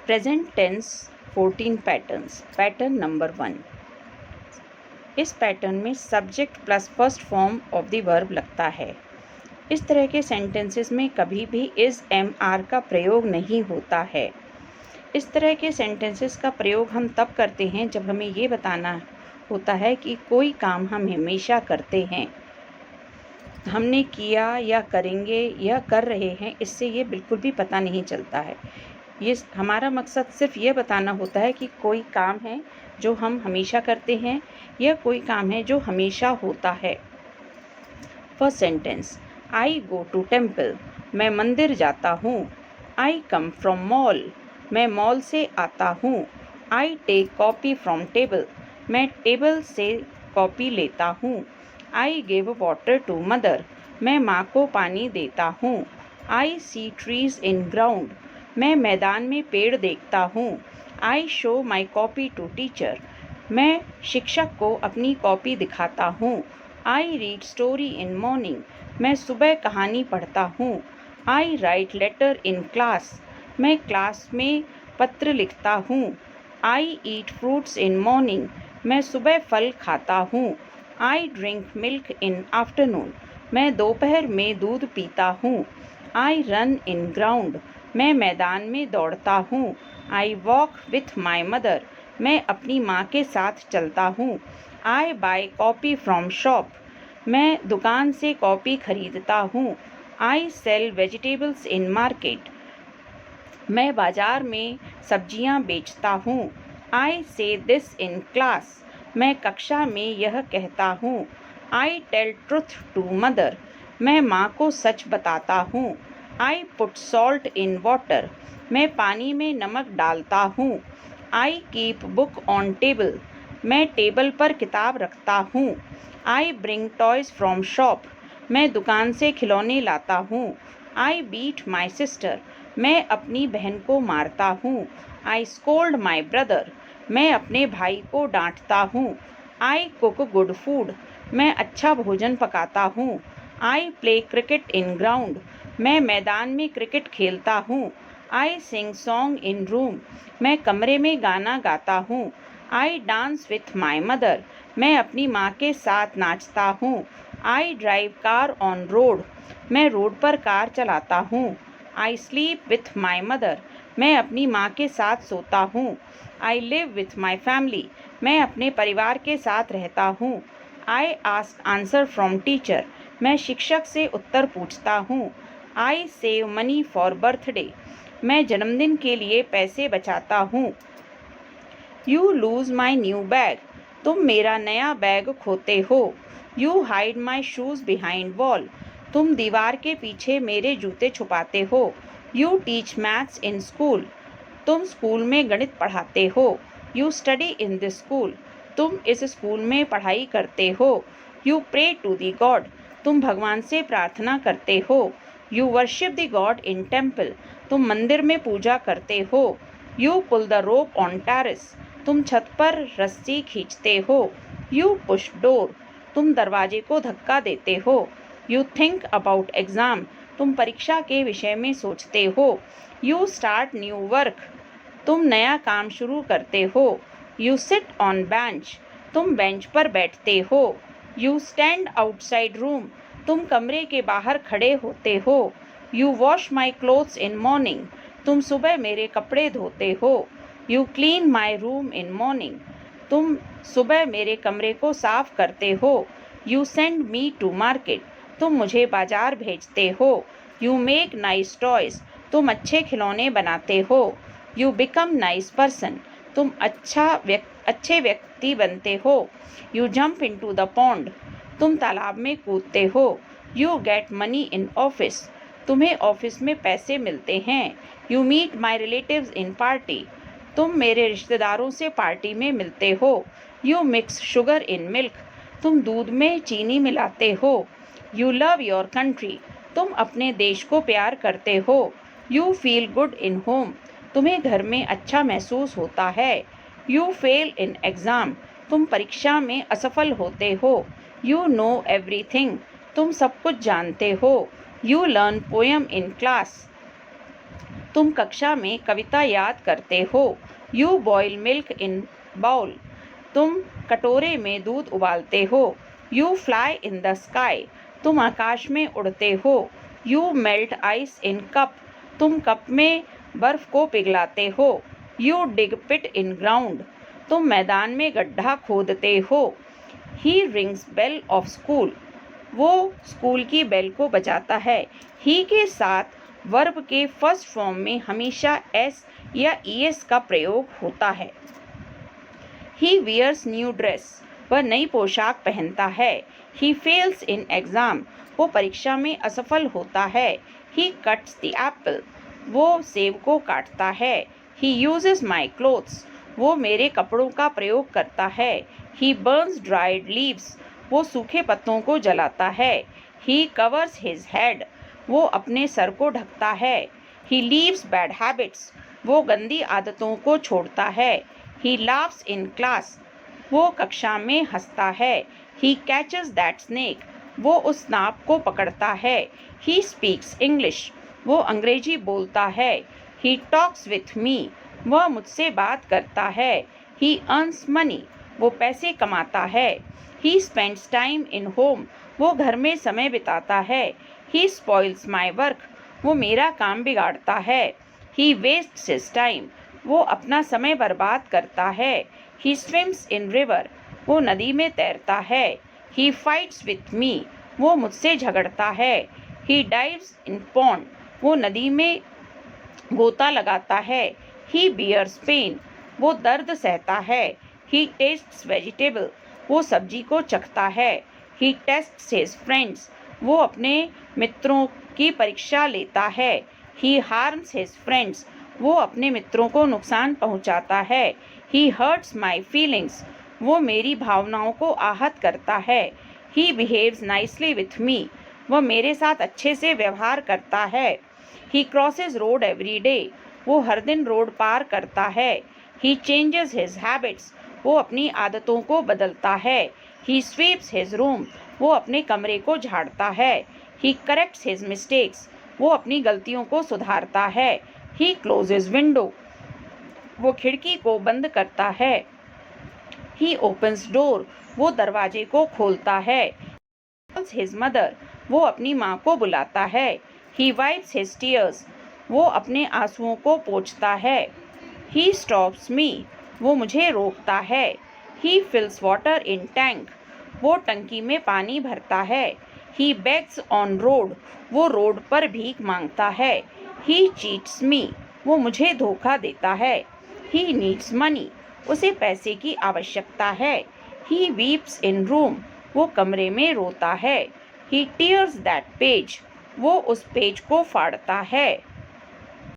Present tense 14 patterns. Pattern number 1। इस pattern में subject plus first form of the verb लगता है। इस तरह के सेंटेंसेस में कभी भी इज एम आर का प्रयोग नहीं होता है। इस तरह के सेंटेंसेस का प्रयोग हम तब करते हैं जब हमें ये बताना होता है कि कोई काम हम हमेशा करते हैं। हमने किया या करेंगे या कर रहे हैं, इससे ये बिल्कुल भी पता नहीं चलता है। ये हमारा मकसद सिर्फ ये बताना होता है कि कोई काम है जो हम हमेशा करते हैं या कोई काम है जो हमेशा होता है। First sentence, I go to temple, मैं मंदिर जाता हूँ। आई कम फ्रॉम मॉल, मैं मॉल से आता हूँ। I take copy from table, मैं टेबल से कॉपी लेता हूँ। I give water to mother, मैं माँ को पानी देता हूँ। आई सी ट्रीज इन ग्राउंड, मैं मैदान में पेड़ देखता हूँ। I show my copy to teacher, मैं शिक्षक को अपनी कॉपी दिखाता हूँ। I read story in morning, मैं सुबह कहानी पढ़ता हूँ। I write letter in class, मैं क्लास में पत्र लिखता हूँ। आई ईट फ्रूट्स इन मॉर्निंग, मैं सुबह फल खाता हूँ। I drink milk in afternoon, मैं दोपहर में दूध पीता हूँ। आई रन इन ग्राउंड, मैं मैदान में दौड़ता हूँ। I walk with my mother, मैं अपनी माँ के साथ चलता हूँ। आई बाय कॉपी फ्रॉम शॉप, मैं दुकान से कॉपी खरीदता हूँ। आई सेल वेजिटेबल्स इन मार्केट, मैं बाजार में सब्जियाँ बेचता हूँ। आई से दिस इन क्लास, मैं कक्षा में यह कहता हूँ। I tell truth to mother, मैं माँ को सच बताता हूँ। I put salt in water, मैं पानी में नमक डालता हूँ। I keep book on table, मैं टेबल पर किताब रखता हूँ। I bring toys from shop, मैं दुकान से खिलौने लाता हूँ। आई बीट माई सिस्टर, मैं अपनी बहन को मारता हूँ। आई स्कोल्ड माई ब्रदर, मैं अपने भाई को डांटता हूँ। आई कुक गुड फूड, मैं अच्छा भोजन पकाता हूँ। I play cricket in ground, मैं मैदान में क्रिकेट खेलता हूँ। आई सिंग सॉन्ग इन रूम, मैं कमरे में गाना गाता हूँ। I dance with my mother, मैं अपनी माँ के साथ नाचता हूँ। I drive car on road, मैं रोड पर कार चलाता हूँ। I sleep with my mother, मैं अपनी माँ के साथ सोता हूँ। I live with my family, मैं अपने परिवार के साथ रहता हूँ। I ask answer from teacher, मैं शिक्षक से उत्तर पूछता हूँ। I save money for birthday, मैं जन्मदिन के लिए पैसे बचाता हूँ। You lose my new bag, तुम मेरा नया बैग खोते हो। You hide my shoes behind wall, तुम दीवार के पीछे मेरे जूते छुपाते हो। You teach maths in school, तुम स्कूल में गणित पढ़ाते हो। You study in this school, तुम इस स्कूल में पढ़ाई करते हो। You pray to the god, तुम भगवान से प्रार्थना करते हो। You worship the god in temple, तुम मंदिर में पूजा करते हो। You pull the rope on terrace, तुम छत पर रस्सी खींचते हो। यू पुश डोर, तुम दरवाजे को धक्का देते हो। यू थिंक अबाउट एग्ज़ाम, तुम परीक्षा के विषय में सोचते हो। यू स्टार्ट न्यू वर्क, तुम नया काम शुरू करते हो। यू सिट ऑन बेंच, तुम बेंच पर बैठते हो। यू स्टैंड आउटसाइड रूम, तुम कमरे के बाहर खड़े होते हो। You wash my clothes in morning, तुम सुबह मेरे कपड़े धोते हो। You clean my room in morning, तुम सुबह मेरे कमरे को साफ करते हो। You send me to market, तुम मुझे बाजार भेजते हो। यू मेक नाइस टॉयज, तुम अच्छे खिलौने बनाते हो। यू बिकम नाइस पर्सन, तुम अच्छे व्यक्ति बनते हो। You jump into the pond, तुम तालाब में कूदते हो। You get money in office, तुम्हें ऑफिस में पैसे मिलते हैं। You meet my relatives in party, तुम मेरे रिश्तेदारों से पार्टी में मिलते हो। You mix sugar in milk, तुम दूध में चीनी मिलाते हो। यू लव योर कंट्री, तुम अपने देश को प्यार करते हो। You feel good in home, तुम्हें घर में अच्छा महसूस होता है। यू फेल इन एग्ज़ाम, तुम परीक्षा में असफल होते हो। यू नो एवरीथिंग, तुम सब कुछ जानते हो। You learn poem in class, तुम कक्षा में कविता याद करते हो। You boil milk in bowl. तुम कटोरे में दूध उबालते हो। You fly in the sky. तुम आकाश में उड़ते हो। You melt ice in cup. तुम कप में बर्फ को पिघलाते हो। You dig pit in ground. तुम मैदान में गड्ढा खोदते हो। He rings bell of school. वो स्कूल की बेल को बजाता है। ही के साथ वर्ब के फर्स्ट फॉर्म में हमेशा एस या ईएस का प्रयोग होता है। ही वियर्स न्यू ड्रेस। वह नई पोशाक पहनता है। He fails in exam. वो परीक्षा में असफल होता है। ही कट्स द एप्पल। वो सेब को काटता है। He uses my clothes. वो मेरे कपड़ों का प्रयोग करता है। ही बर्न्स ड्राइड लीव्स। वो सूखे पत्तों को जलाता है। ही कवर्स हिज हेड। वो अपने सर को ढकता है। He leaves bad habits. वो गंदी आदतों को छोड़ता है। ही लाफ्स इन क्लास। वो कक्षा में हंसता है। He catches that snake. वो उस सांप को पकड़ता है। He speaks English. वो अंग्रेजी बोलता है। He talks with me. वह मुझसे बात करता है। ही अर्न्स मनी। वो पैसे कमाता है। He spends time in home. वो घर में समय बिताता है। ही स्पॉइल्स माई वर्क। वो मेरा काम बिगाड़ता है। ही वेस्ट्स हिज टाइम। वो अपना समय बर्बाद करता है। ही स्विम्स इन रिवर। वो नदी में तैरता है। ही फाइट्स विथ मी। वो मुझसे झगड़ता है। ही डाइव्स इन पॉन्ड। वो नदी में गोता लगाता है। ही बियर्स पेन। वो दर्द सहता है। ही टेस्ट्स वेजिटेबल। वो सब्जी को चखता है। ही टेस्ट्स हिज फ्रेंड्स। वो अपने मित्रों की परीक्षा लेता है। ही हार्म्स हिज फ्रेंड्स। वो अपने मित्रों को नुकसान पहुंचाता है। ही हर्ट्स माई फीलिंग्स। वो मेरी भावनाओं को आहत करता है। He behaves nicely with me. वह मेरे साथ अच्छे से व्यवहार करता है। He crosses road every day. वो हर दिन रोड पार करता है। He changes his habits. वो अपनी आदतों को बदलता है। He sweeps his room. वो अपने कमरे को झाड़ता है। He corrects his mistakes. वो अपनी गलतियों को सुधारता है। He closes window. वो खिड़की को बंद करता है। He opens door. वो दरवाजे को खोलता है। Calls his mother. वो अपनी माँ को बुलाता है। ही वाइप्स हिज टीयर्स। वो अपने आंसुओं को पोंछता है। ही स्टॉप्स मी। वो मुझे रोकता है। ही फिल्स वाटर इन टैंक। वो टंकी में पानी भरता है। ही बेग्स ऑन रोड। वो रोड पर भीख मांगता है। ही चीट्स मी। वो मुझे धोखा देता है। He needs money. उसे पैसे की आवश्यकता है। ही वीप्स इन रूम। वो कमरे में रोता है। ही टीयर्स दैट पेज। वो उस पेज को फाड़ता है।